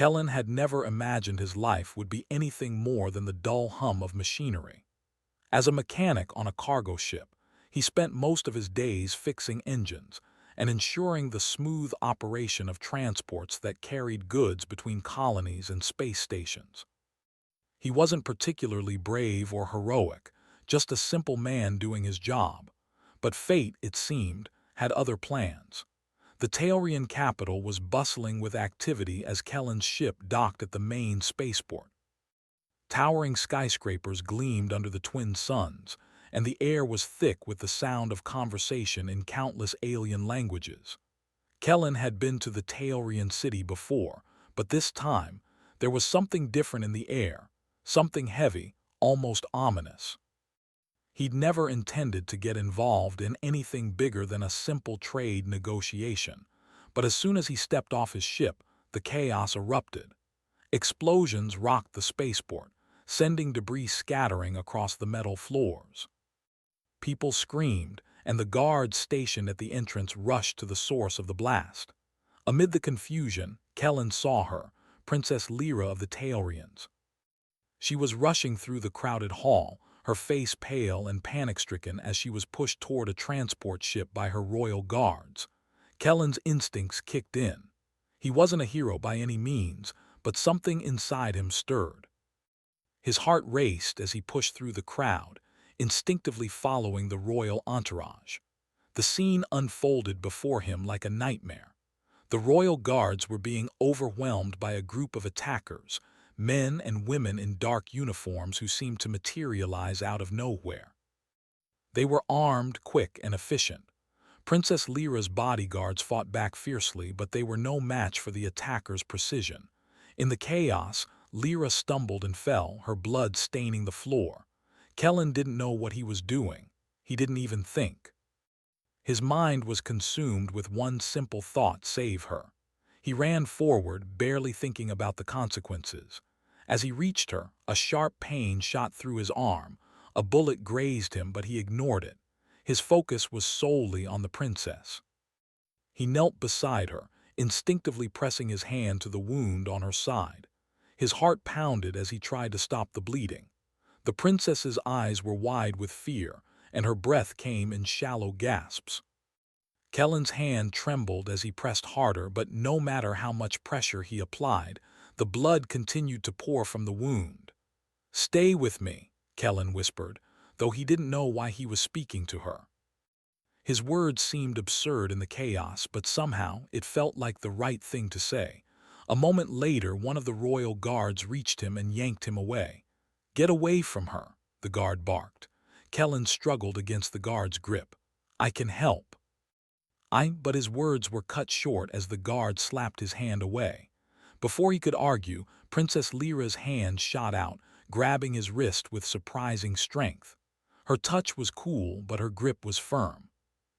Kellen had never imagined his life would be anything more than the dull hum of machinery. As a mechanic on a cargo ship, he spent most of his days fixing engines and ensuring the smooth operation of transports that carried goods between colonies and space stations. He wasn't particularly brave or heroic, just a simple man doing his job. But fate, it seemed, had other plans. The Taurian capital was bustling with activity as Kellen's ship docked at the main spaceport. Towering skyscrapers gleamed under the twin suns, and the air was thick with the sound of conversation in countless alien languages. Kellen had been to the Taurian city before, but this time, there was something different in the air, something heavy, almost ominous. He'd never intended to get involved in anything bigger than a simple trade negotiation, but as soon as he stepped off his ship, the chaos erupted. Explosions rocked the spaceport, sending debris scattering across the metal floors. People screamed, and the guards stationed at the entrance rushed to the source of the blast. Amid the confusion, Kellen saw her, Princess Lyra of the Taurians. She was rushing through the crowded hall, her face pale and panic-stricken as she was pushed toward a transport ship by her royal guards. Kellen's instincts kicked in. He wasn't a hero by any means, but something inside him stirred. His heart raced as he pushed through the crowd, instinctively following the royal entourage. The scene unfolded before him like a nightmare. The royal guards were being overwhelmed by a group of attackers, men and women in dark uniforms who seemed to materialize out of nowhere. They were armed, quick, and efficient. Princess Lyra's bodyguards fought back fiercely, but they were no match for the attackers' precision. In the chaos, Lyra stumbled and fell, her blood staining the floor. Kellen didn't know what he was doing. He didn't even think. His mind was consumed with one simple thought: save her. He ran forward, barely thinking about the consequences. As he reached her, a sharp pain shot through his arm. A bullet grazed him, but he ignored it. His focus was solely on the princess. He knelt beside her, instinctively pressing his hand to the wound on her side. His heart pounded as he tried to stop the bleeding. The princess's eyes were wide with fear, and her breath came in shallow gasps. Kellen's hand trembled as he pressed harder, but no matter how much pressure he applied, the blood continued to pour from the wound. "Stay with me," Kellen whispered, though he didn't know why he was speaking to her. His words seemed absurd in the chaos, but somehow it felt like the right thing to say. A moment later, one of the royal guards reached him and yanked him away. "Get away from her," the guard barked. Kellen struggled against the guard's grip. "I can help." But his words were cut short as the guard slapped his hand away. Before he could argue, Princess Lyra's hand shot out, grabbing his wrist with surprising strength. Her touch was cool, but her grip was firm.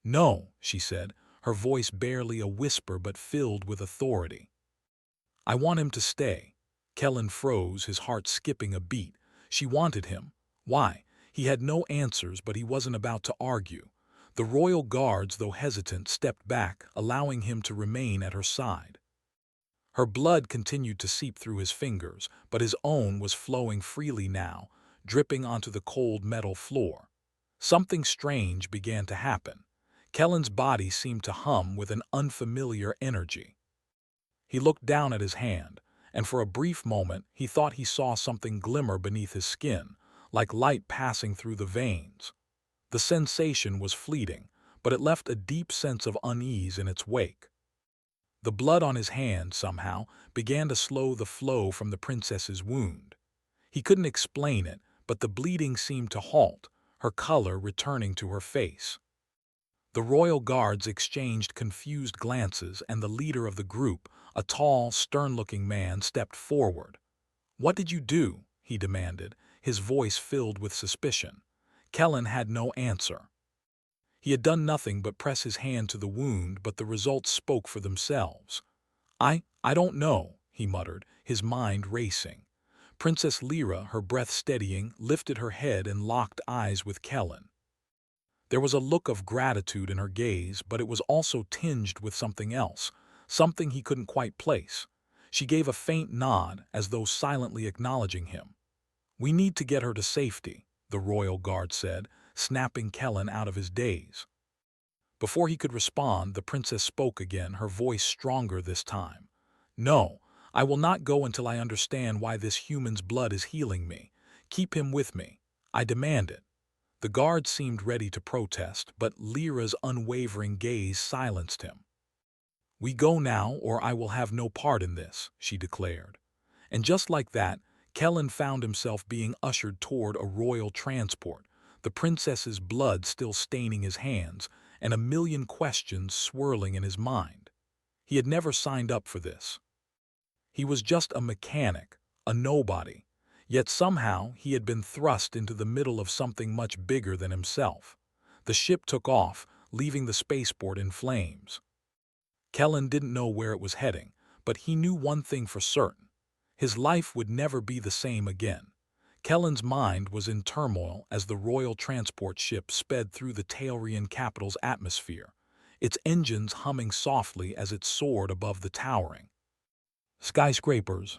"No," she said, her voice barely a whisper but filled with authority. "I want him to stay." Kellen froze, his heart skipping a beat. She wanted him. Why? He had no answers, but he wasn't about to argue. The royal guards, though hesitant, stepped back, allowing him to remain at her side. Her blood continued to seep through his fingers, but his own was flowing freely now, dripping onto the cold metal floor. Something strange began to happen. Kellen's body seemed to hum with an unfamiliar energy. He looked down at his hand, and for a brief moment he thought he saw something glimmer beneath his skin, like light passing through the veins. The sensation was fleeting, but it left a deep sense of unease in its wake. The blood on his hand, somehow, began to slow the flow from the princess's wound. He couldn't explain it, but the bleeding seemed to halt, her color returning to her face. The royal guards exchanged confused glances, and the leader of the group, a tall, stern-looking man, stepped forward. "What did you do?" he demanded, his voice filled with suspicion. Kellen had no answer. He had done nothing but press his hand to the wound, but the results spoke for themselves. I don't know," he muttered, his mind racing. Princess Lyra, her breath steadying, lifted her head and locked eyes with Kellen. There was a look of gratitude in her gaze, but it was also tinged with something else, something he couldn't quite place. She gave a faint nod as though silently acknowledging him. "We need to get her to safety," the royal guard said, snapping Kellen out of his daze. Before he could respond, the princess spoke again, her voice stronger this time. "No, I will not go until I understand why this human's blood is healing me. Keep him with me. I demand it." The guard seemed ready to protest, but Lyra's unwavering gaze silenced him. "We go now, or I will have no part in this," she declared. And just like that, Kellen found himself being ushered toward a royal transport, the princess's blood still staining his hands, and a million questions swirling in his mind. He had never signed up for this. He was just a mechanic, a nobody, yet somehow he had been thrust into the middle of something much bigger than himself. The ship took off, leaving the spaceport in flames. Kellen didn't know where it was heading, but he knew one thing for certain. His life would never be the same again. Kellen's mind was in turmoil as the royal transport ship sped through the Taurian capital's atmosphere, its engines humming softly as it soared above the towering skyscrapers.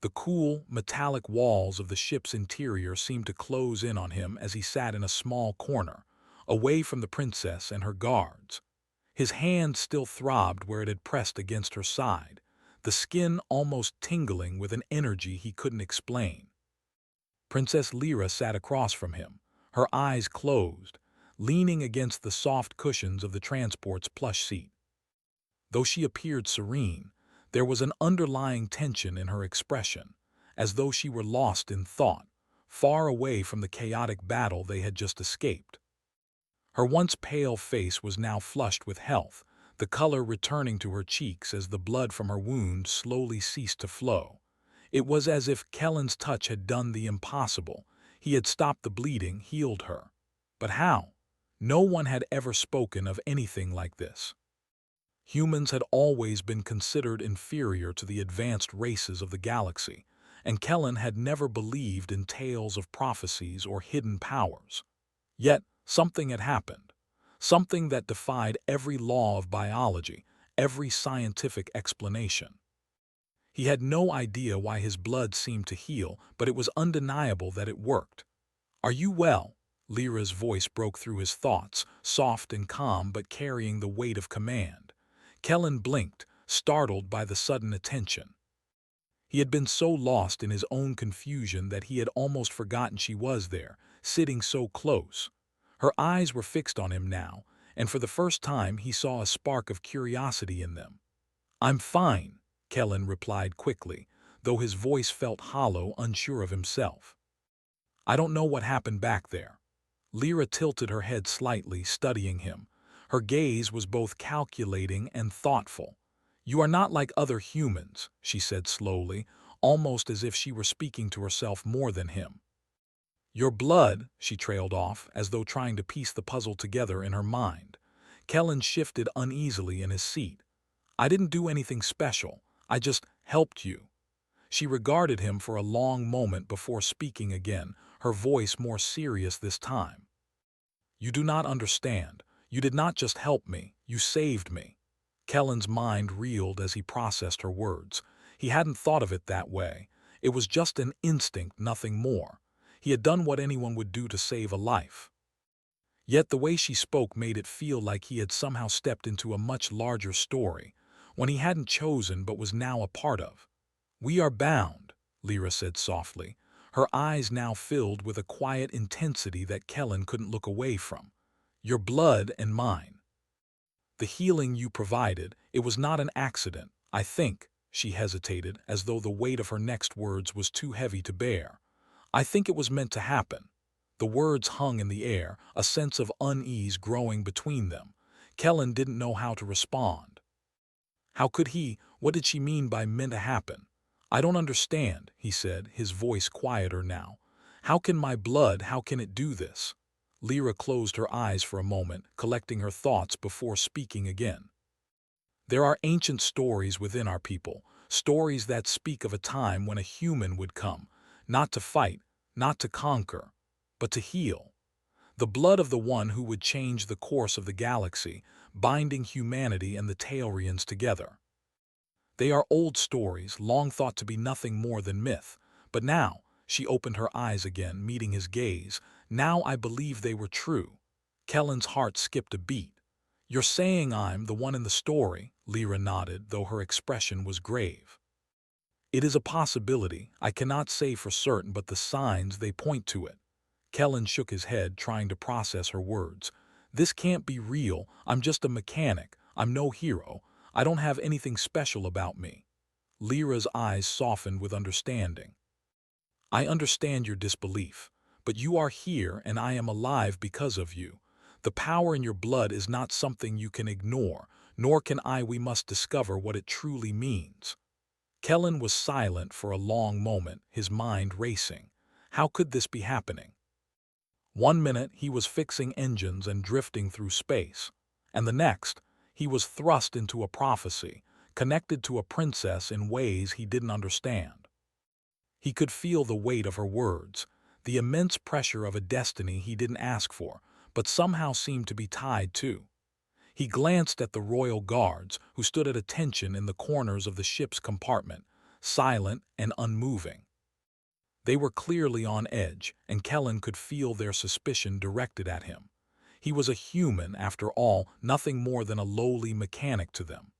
The cool, metallic walls of the ship's interior seemed to close in on him as he sat in a small corner, away from the princess and her guards. His hand still throbbed where it had pressed against her side, the skin almost tingling with an energy he couldn't explain. Princess Lyra sat across from him, her eyes closed, leaning against the soft cushions of the transport's plush seat. Though she appeared serene, there was an underlying tension in her expression, as though she were lost in thought, far away from the chaotic battle they had just escaped. Her once pale face was now flushed with health, the color returning to her cheeks as the blood from her wound slowly ceased to flow. It was as if Kellen's touch had done the impossible. He had stopped the bleeding, healed her. But how? No one had ever spoken of anything like this. Humans had always been considered inferior to the advanced races of the galaxy, and Kellen had never believed in tales of prophecies or hidden powers. Yet, something had happened. Something that defied every law of biology, every scientific explanation. He had no idea why his blood seemed to heal, but it was undeniable that it worked. "Are you well?" Lyra's voice broke through his thoughts, soft and calm but carrying the weight of command. Kellen blinked, startled by the sudden attention. He had been so lost in his own confusion that he had almost forgotten she was there, sitting so close. Her eyes were fixed on him now, and for the first time he saw a spark of curiosity in them. "I'm fine," Kellen replied quickly, though his voice felt hollow, unsure of himself. "I don't know what happened back there." Lyra tilted her head slightly, studying him. Her gaze was both calculating and thoughtful. "You are not like other humans," she said slowly, almost as if she were speaking to herself more than him. "Your blood," she trailed off, as though trying to piece the puzzle together in her mind. Kellen shifted uneasily in his seat. "I didn't do anything special. I just helped you." She regarded him for a long moment before speaking again, her voice more serious this time. "You do not understand. You did not just help me, you saved me." Kellen's mind reeled as he processed her words. He hadn't thought of it that way. It was just an instinct, nothing more. He had done what anyone would do to save a life. Yet the way she spoke made it feel like he had somehow stepped into a much larger story, one he hadn't chosen but was now a part of. "We are bound," Lyra said softly, her eyes now filled with a quiet intensity that Kellen couldn't look away from. "Your blood and mine. The healing you provided, it was not an accident, I think." She hesitated, as though the weight of her next words was too heavy to bear. "I think it was meant to happen." The words hung in the air, a sense of unease growing between them. Kellen didn't know how to respond. How could he? What did she mean by meant to happen? "I don't understand," he said, his voice quieter now. How can it do this?" Lyra closed her eyes for a moment, collecting her thoughts before speaking again. "There are ancient stories within our people, stories that speak of a time when a human would come, not to fight, not to conquer, but to heal. The blood of the one who would change the course of the galaxy, binding humanity and the Taurians together." They are old stories, long thought to be nothing more than myth. But now, she opened her eyes again, meeting his gaze. Now I believe they were true. Kellen's heart skipped a beat. You're saying I'm the one in the story? Lyra nodded, though her expression was grave. It is a possibility. I cannot say for certain, but the signs, they point to it. Kellen shook his head, trying to process her words. This can't be real. I'm just a mechanic. I'm no hero. I don't have anything special about me. Lyra's eyes softened with understanding. I understand your disbelief, but you are here and I am alive because of you. The power in your blood is not something you can ignore, nor can I. We must discover what it truly means. Kellen was silent for a long moment, his mind racing. How could this be happening? One minute he was fixing engines and drifting through space, and the next he was thrust into a prophecy, connected to a princess in ways he didn't understand. He could feel the weight of her words, the immense pressure of a destiny he didn't ask for, but somehow seemed to be tied to. He glanced at the royal guards, who stood at attention in the corners of the ship's compartment, silent and unmoving. They were clearly on edge, and Kellen could feel their suspicion directed at him. He was a human, after all, nothing more than a lowly mechanic to them.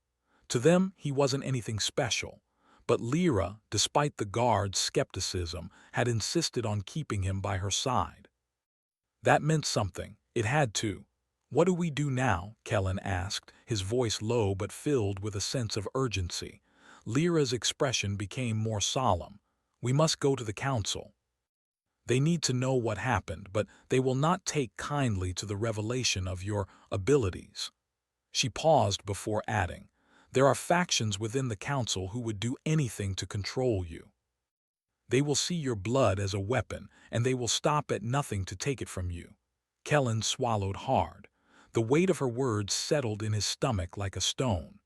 To them, he wasn't anything special. But Lyra, despite the guard's skepticism, had insisted on keeping him by her side. That meant something. It had to. What do we do now? Kellen asked, his voice low but filled with a sense of urgency. Lyra's expression became more solemn. We must go to the council. They need to know what happened, but they will not take kindly to the revelation of your abilities. She paused before adding, there are factions within the council who would do anything to control you. They will see your blood as a weapon, and they will stop at nothing to take it from you. Kellen swallowed hard. The weight of her words settled in his stomach like a stone.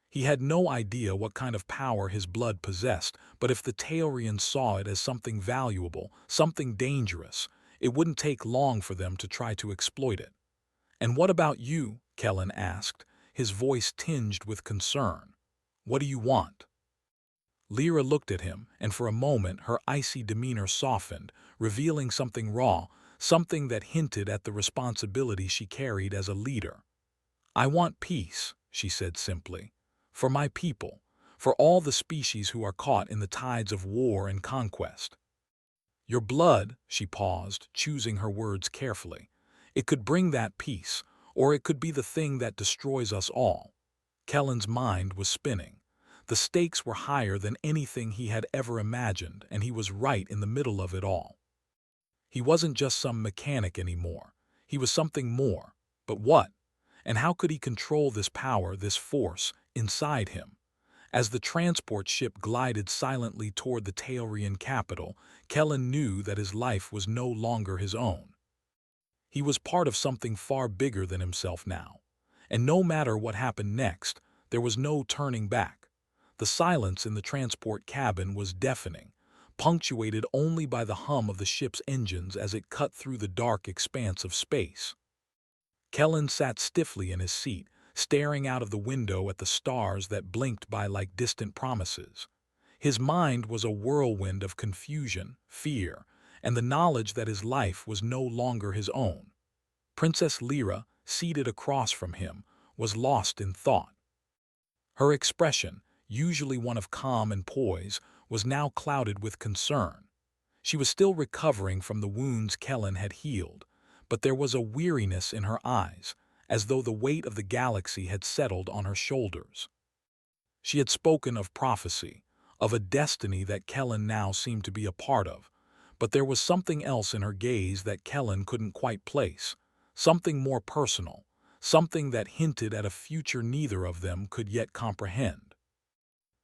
He had no idea what kind of power his blood possessed, but if the Taurians saw it as something valuable, something dangerous, it wouldn't take long for them to try to exploit it. And what about you? Kellen asked, his voice tinged with concern. What do you want? Lyra looked at him, and for a moment her icy demeanor softened, revealing something raw, something that hinted at the responsibility she carried as a leader. I want peace, she said simply. For my people, for all the species who are caught in the tides of war and conquest. Your blood, she paused, choosing her words carefully. It could bring that peace, or it could be the thing that destroys us all. Kellen's mind was spinning. The stakes were higher than anything he had ever imagined, and he was right in the middle of it all. He wasn't just some mechanic anymore. He was something more. But what? And how could he control this power, this force, inside him? As the transport ship glided silently toward the Taurian capital, Kellen knew that his life was no longer his own. He was part of something far bigger than himself now. And no matter what happened next, there was no turning back. The silence in the transport cabin was deafening, punctuated only by the hum of the ship's engines as it cut through the dark expanse of space. Kellen sat stiffly in his seat, staring out of the window at the stars that blinked by like distant promises. His mind was a whirlwind of confusion, fear, and the knowledge that his life was no longer his own. Princess Lyra, seated across from him, was lost in thought. Her expression, usually one of calm and poise, was now clouded with concern. She was still recovering from the wounds Kellen had healed, but there was a weariness in her eyes, as though the weight of the galaxy had settled on her shoulders. She had spoken of prophecy, of a destiny that Kellen now seemed to be a part of, but there was something else in her gaze that Kellen couldn't quite place, something more personal, something that hinted at a future neither of them could yet comprehend.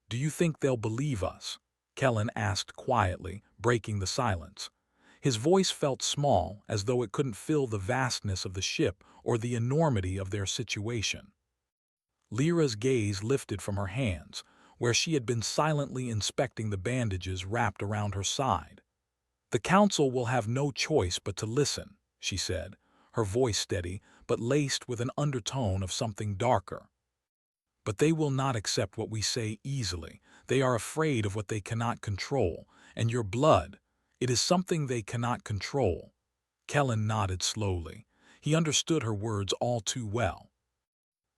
Do you think they'll believe us? Kellen asked quietly, breaking the silence. His voice felt small, as though it couldn't fill the vastness of the ship or the enormity of their situation. Lyra's gaze lifted from her hands, where she had been silently inspecting the bandages wrapped around her side. The council will have no choice but to listen, she said, her voice steady but laced with an undertone of something darker. But they will not accept what we say easily. They are afraid of what they cannot control, and your blood, it is something they cannot control. Kellen nodded slowly. He understood her words all too well.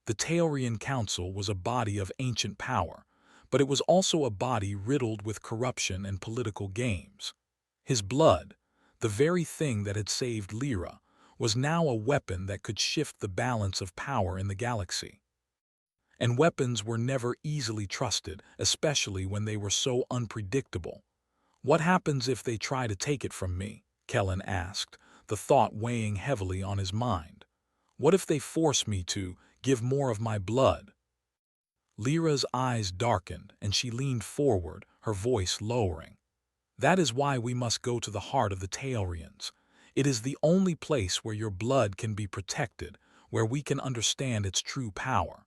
The Taurian Council was a body of ancient power, but it was also a body riddled with corruption and political games. His blood, the very thing that had saved Lyra, was now a weapon that could shift the balance of power in the galaxy. And weapons were never easily trusted, especially when they were so unpredictable. What happens if they try to take it from me? Kellen asked, the thought weighing heavily on his mind. What if they force me to give more of my blood? Lyra's eyes darkened, and she leaned forward, her voice lowering. That is why we must go to the heart of the Taurians. It is the only place where your blood can be protected, where we can understand its true power.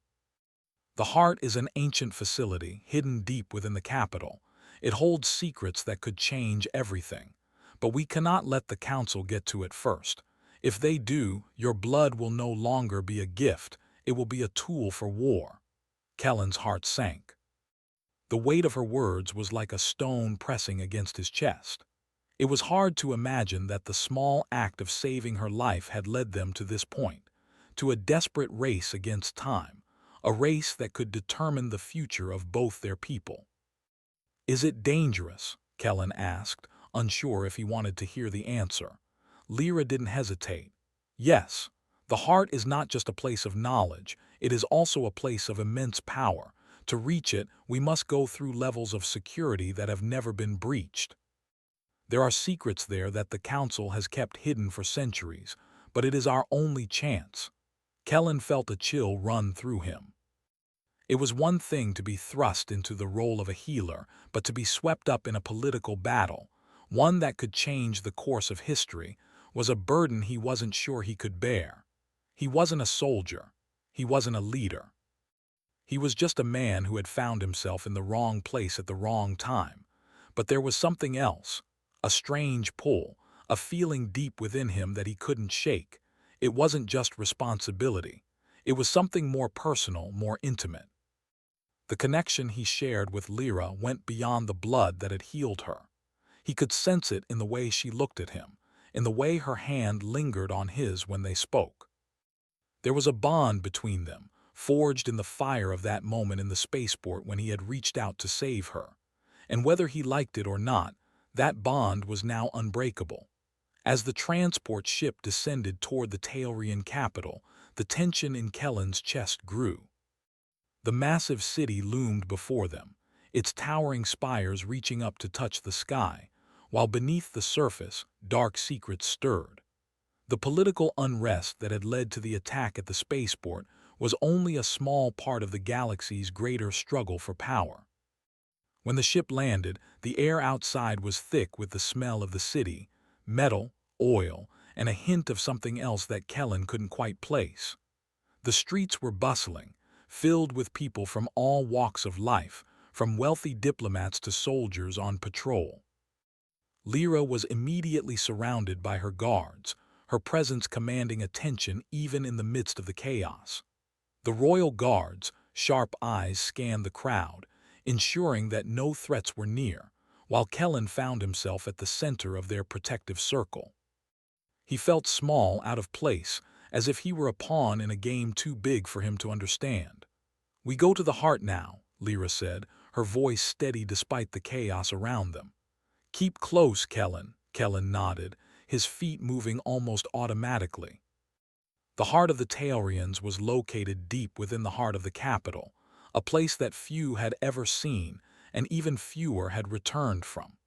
The heart is an ancient facility hidden deep within the capital. It holds secrets that could change everything. But we cannot let the council get to it first. If they do, your blood will no longer be a gift, it will be a tool for war. Kellen's heart sank. The weight of her words was like a stone pressing against his chest. It was hard to imagine that the small act of saving her life had led them to this point, to a desperate race against time, a race that could determine the future of both their people. Is it dangerous? Kellen asked, unsure if he wanted to hear the answer. Lyra didn't hesitate. Yes, the heart is not just a place of knowledge, it is also a place of immense power. To reach it, we must go through levels of security that have never been breached. There are secrets there that the Council has kept hidden for centuries, but it is our only chance. Kellen felt a chill run through him. It was one thing to be thrust into the role of a healer, but to be swept up in a political battle, one that could change the course of history, was a burden he wasn't sure he could bear. He wasn't a soldier. He wasn't a leader. He was just a man who had found himself in the wrong place at the wrong time. But there was something else, a strange pull, a feeling deep within him that he couldn't shake. It wasn't just responsibility. It was something more personal, more intimate. The connection he shared with Lyra went beyond the blood that had healed her. He could sense it in the way she looked at him, in the way her hand lingered on his when they spoke. There was a bond between them, forged in the fire of that moment in the spaceport when he had reached out to save her. And whether he liked it or not, that bond was now unbreakable. As the transport ship descended toward the Taurian capital, the tension in Kellen's chest grew. The massive city loomed before them, its towering spires reaching up to touch the sky, while beneath the surface, dark secrets stirred. The political unrest that had led to the attack at the spaceport was only a small part of the galaxy's greater struggle for power. When the ship landed, the air outside was thick with the smell of the city, metal, oil, and a hint of something else that Kellen couldn't quite place. The streets were bustling, filled with people from all walks of life, from wealthy diplomats to soldiers on patrol. Lyra was immediately surrounded by her guards, her presence commanding attention even in the midst of the chaos. The royal guards, sharp eyes scanned the crowd, ensuring that no threats were near, while Kellen found himself at the center of their protective circle. He felt small, out of place, as if he were a pawn in a game too big for him to understand. "We go to the heart now," Lyra said, her voice steady despite the chaos around them. "Keep close, Kellen," Kellen nodded, his feet moving almost automatically. The heart of the Taurians was located deep within the heart of the capital, a place that few had ever seen and even fewer had returned from.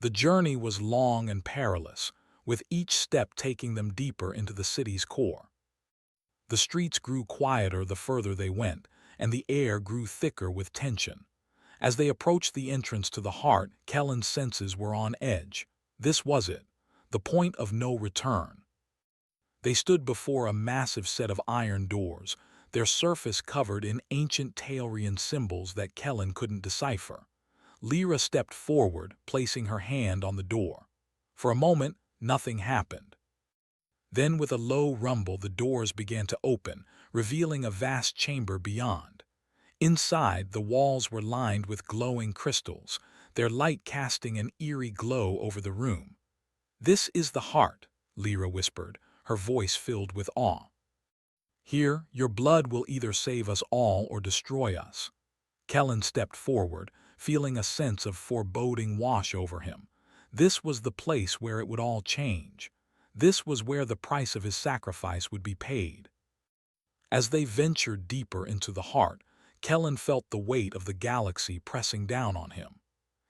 The journey was long and perilous, with each step taking them deeper into the city's core. The streets grew quieter the further they went, and the air grew thicker with tension. As they approached the entrance to the heart, Kellen's senses were on edge. This was it, the point of no return. They stood before a massive set of iron doors, their surface covered in ancient Taurian symbols that Kellen couldn't decipher. Lyra stepped forward, placing her hand on the door. For a moment, nothing happened. Then with a low rumble the doors began to open, revealing a vast chamber beyond. Inside, the walls were lined with glowing crystals, their light casting an eerie glow over the room. "This is the heart," Lyra whispered, her voice filled with awe. "Here, your blood will either save us all or destroy us." Kellen stepped forward, feeling a sense of foreboding wash over him. This was the place where it would all change. This was where the price of his sacrifice would be paid. As they ventured deeper into the heart, Kellen felt the weight of the galaxy pressing down on him.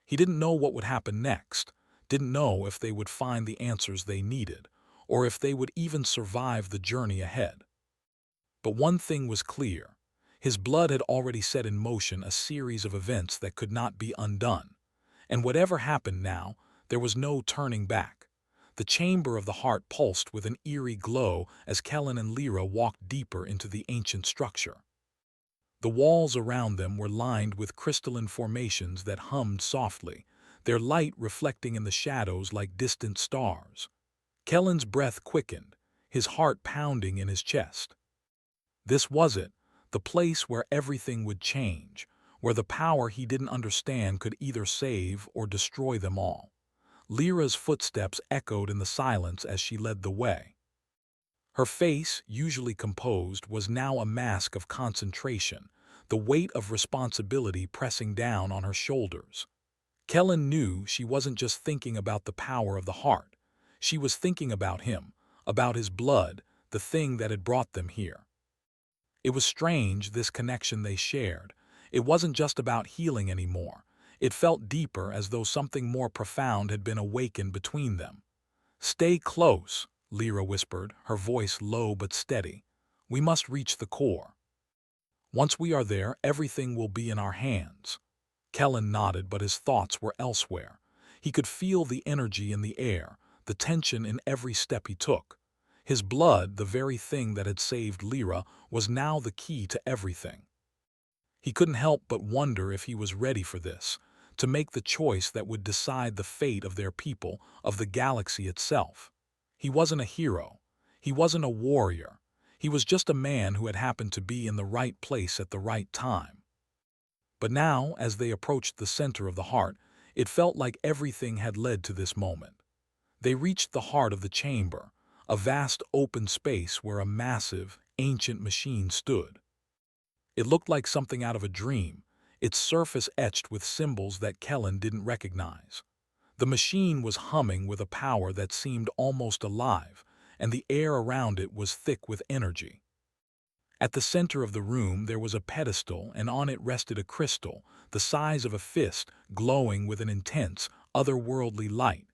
He didn't know what would happen next, didn't know if they would find the answers they needed, or if they would even survive the journey ahead. But one thing was clear. His blood had already set in motion a series of events that could not be undone. And whatever happened now, there was no turning back. The chamber of the heart pulsed with an eerie glow as Kellen and Lyra walked deeper into the ancient structure. The walls around them were lined with crystalline formations that hummed softly, their light reflecting in the shadows like distant stars. Kellen's breath quickened, his heart pounding in his chest. This was it, the place where everything would change, where the power he didn't understand could either save or destroy them all. Lyra's footsteps echoed in the silence as she led the way. Her face, usually composed, was now a mask of concentration, the weight of responsibility pressing down on her shoulders. Kellen knew she wasn't just thinking about the power of the heart. She was thinking about him, about his blood, the thing that had brought them here. It was strange, this connection they shared. It wasn't just about healing anymore. It felt deeper, as though something more profound had been awakened between them. "Stay close," Lyra whispered, her voice low but steady. "We must reach the core. Once we are there, everything will be in our hands." Kellen nodded, but his thoughts were elsewhere. He could feel the energy in the air, the tension in every step he took. His blood, the very thing that had saved Lyra, was now the key to everything. He couldn't help but wonder if he was ready for this, to make the choice that would decide the fate of their people, of the galaxy itself. He wasn't a hero. He wasn't a warrior. He was just a man who had happened to be in the right place at the right time. But now, as they approached the center of the heart, it felt like everything had led to this moment. They reached the heart of the chamber, a vast open space where a massive, ancient machine stood. It looked like something out of a dream, its surface etched with symbols that Kellen didn't recognize. The machine was humming with a power that seemed almost alive, and the air around it was thick with energy. At the center of the room there was a pedestal, and on it rested a crystal, the size of a fist, glowing with an intense, otherworldly light.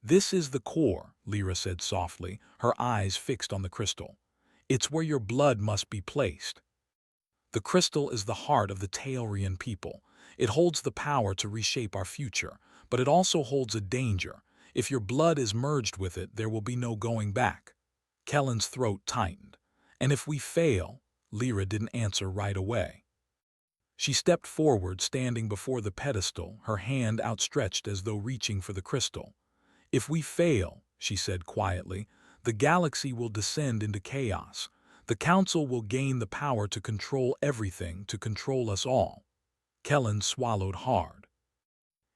"This is the core," Lyra said softly, her eyes fixed on the crystal. "It's where your blood must be placed." The crystal is the heart of the Taurian people. It holds the power to reshape our future, but it also holds a danger. If your blood is merged with it, there will be no going back. Kellen's throat tightened. "And if we fail?" Lyra didn't answer right away. She stepped forward, standing before the pedestal, her hand outstretched as though reaching for the crystal. "If we fail," she said quietly, "the galaxy will descend into chaos. The Council will gain the power to control everything, to control us all." Kellen swallowed hard.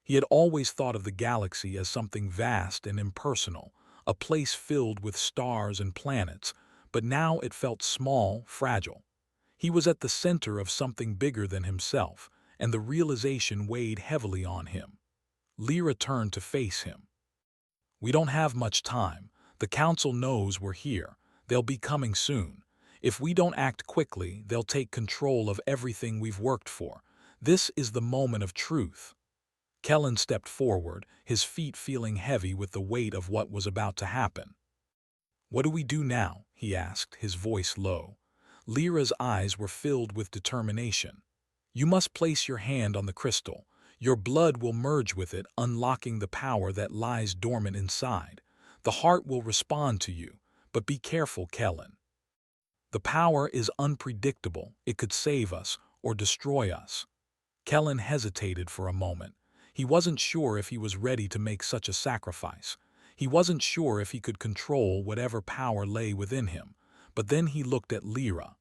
He had always thought of the galaxy as something vast and impersonal, a place filled with stars and planets, but now it felt small, fragile. He was at the center of something bigger than himself, and the realization weighed heavily on him. Lyra turned to face him. "We don't have much time. The Council knows we're here. They'll be coming soon. If we don't act quickly, they'll take control of everything we've worked for. This is the moment of truth." Kellen stepped forward, his feet feeling heavy with the weight of what was about to happen. "What do we do now?" he asked, his voice low. Lyra's eyes were filled with determination. "You must place your hand on the crystal. Your blood will merge with it, unlocking the power that lies dormant inside. The heart will respond to you, but be careful, Kellen. The power is unpredictable. It could save us or destroy us." Kellen hesitated for a moment. He wasn't sure if he was ready to make such a sacrifice. He wasn't sure if he could control whatever power lay within him. But then he looked at Lyra.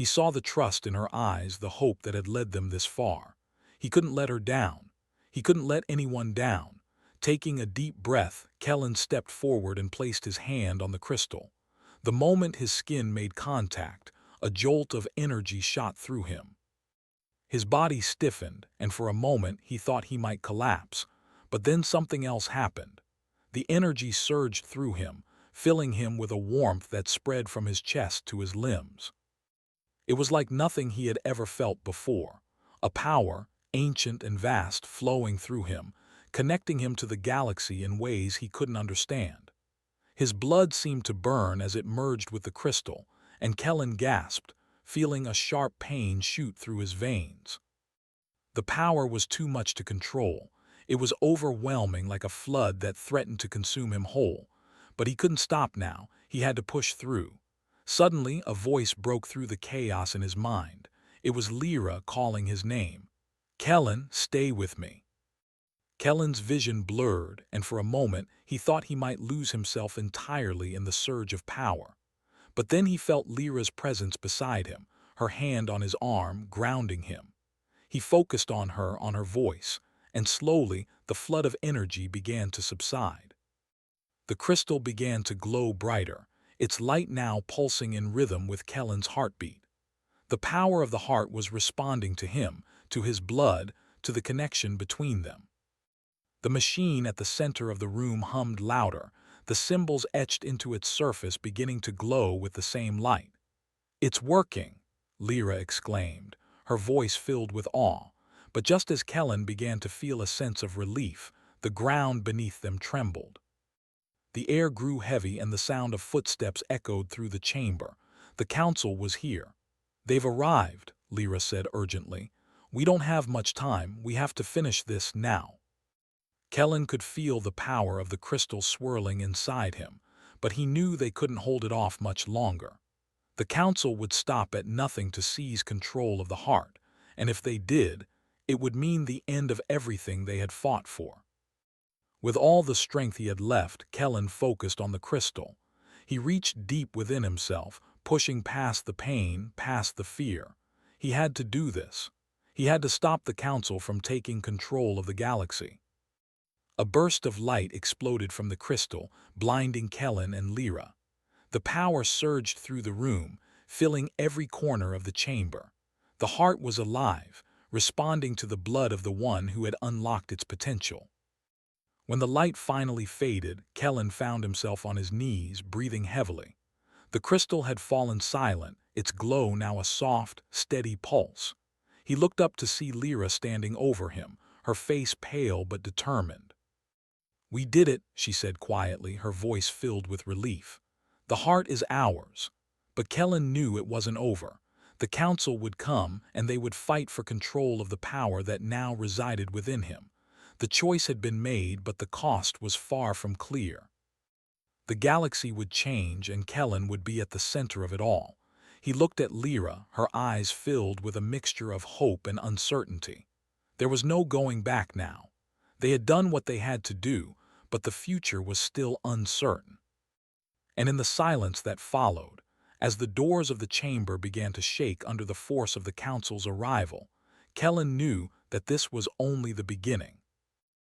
He saw the trust in her eyes, the hope that had led them this far. He couldn't let her down. He couldn't let anyone down. Taking a deep breath, Kellen stepped forward and placed his hand on the crystal. The moment his skin made contact, a jolt of energy shot through him. His body stiffened, and for a moment he thought he might collapse. But then something else happened. The energy surged through him, filling him with a warmth that spread from his chest to his limbs. It was like nothing he had ever felt before, a power, ancient and vast, flowing through him, connecting him to the galaxy in ways he couldn't understand. His blood seemed to burn as it merged with the crystal, and Kellen gasped, feeling a sharp pain shoot through his veins. The power was too much to control. It was overwhelming, like a flood that threatened to consume him whole. But he couldn't stop now. He had to push through. Suddenly, a voice broke through the chaos in his mind. It was Lyra calling his name. "Kellen, stay with me." Kellen's vision blurred, and for a moment he thought he might lose himself entirely in the surge of power. But then he felt Lyra's presence beside him, her hand on his arm, grounding him. He focused on her voice, and slowly the flood of energy began to subside. The crystal began to glow brighter, its light now pulsing in rhythm with Kellen's heartbeat. The power of the heart was responding to him, to his blood, to the connection between them. The machine at the center of the room hummed louder, the symbols etched into its surface beginning to glow with the same light. "It's working," Lyra exclaimed, her voice filled with awe. But just as Kellen began to feel a sense of relief, the ground beneath them trembled. The air grew heavy and the sound of footsteps echoed through the chamber. The council was here. "They've arrived," Lyra said urgently. "We don't have much time. We have to finish this now." Kellen could feel the power of the crystal swirling inside him, but he knew they couldn't hold it off much longer. The council would stop at nothing to seize control of the heart, and if they did, it would mean the end of everything they had fought for. With all the strength he had left, Kellen focused on the crystal. He reached deep within himself, pushing past the pain, past the fear. He had to do this. He had to stop the council from taking control of the galaxy. A burst of light exploded from the crystal, blinding Kellen and Lyra. The power surged through the room, filling every corner of the chamber. The heart was alive, responding to the blood of the one who had unlocked its potential. When the light finally faded, Kellen found himself on his knees, breathing heavily. The crystal had fallen silent, its glow now a soft, steady pulse. He looked up to see Lyra standing over him, her face pale but determined. "We did it," she said quietly, her voice filled with relief. "The heart is ours." But Kellen knew it wasn't over. The council would come, and they would fight for control of the power that now resided within him. The choice had been made, but the cost was far from clear. The galaxy would change, and Kellen would be at the center of it all. He looked at Lyra, her eyes filled with a mixture of hope and uncertainty. There was no going back now. They had done what they had to do, but the future was still uncertain. And in the silence that followed, as the doors of the chamber began to shake under the force of the council's arrival, Kellen knew that this was only the beginning.